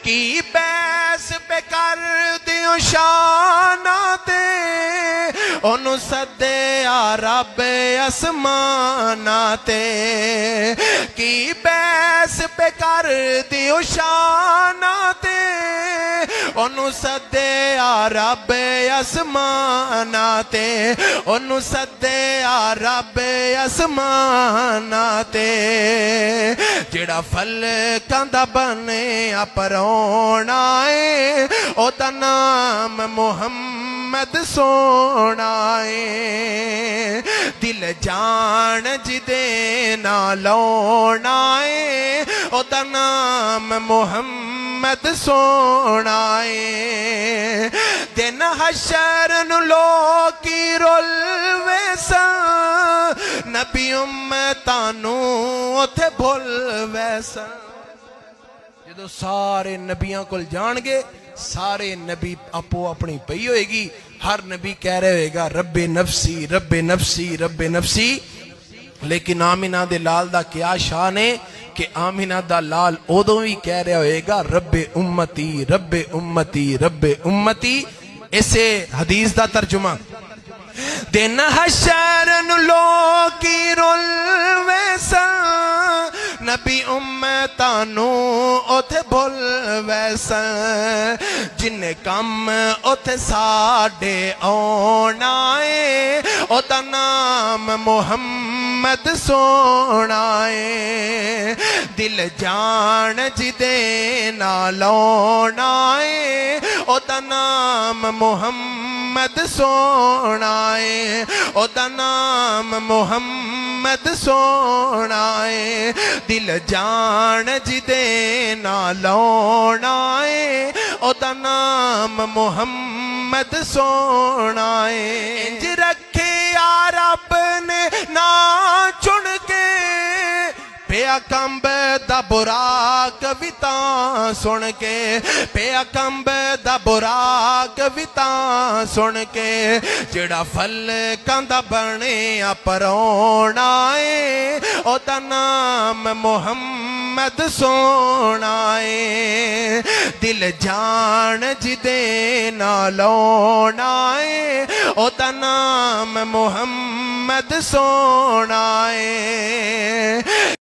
की बैस पे कर दियो शाना ते ओनू सदे आ रब आसमाना ते की बैस पे कर दियो शाना ते ओनू सदे आ रब आसमाना ते ओनू सदे आ रब आसमाना ते जेड़ा फलकां दा बने अपरौना है ओदा नाम मुहम्मद सोना है दिल जान जिदे नाल औना है ओदा नाम मुहम्मद सोना है दिन हशर नु लोकी रोलवे सा नबी उम्मतां नू उथे भुल वैसा जो सारे नबियां कोल जाणगे सारे नबी आपो अपनी पई होएगी हर नबी कह रहे होएगा रब्बे नफसी रब्बे नफसी रब्बे नफसी लेकिन आमिना दे लाल दा क्या शान है कि आमिना दा लाल उदों भी कह रहा होएगा रब्बे उम्मती रब्बे उम्मती रब्बे उम्मती इसे हदीस दा तर्जुमा दिन हशर नु लोकी रोलवे सा नबी उम्मतां नू उथे भुल वैसा जिन्ने कम उथे साडे औना है ओदा नाम मुहम्मद सोना है दिल जान जिदे नाल औना है ओदा नाम मुहम्मद सोना है ओदा नाम मुहम्मद सोना है दिल जान जिदे नाल औना है ओदा नाम मुहम्मद सोना है इंज रखे यार रब ने ना चुन के पिया कंब दा बुरा कविता सुन के पिया कंब दा बुरा कविता सुन के जेड़ा फलकां दा बने अपरौना है ओदा नाम मुहम्मद सोना है दिल जान जिदे नाल औना है ओदा नाम मुहम्मद सोना है।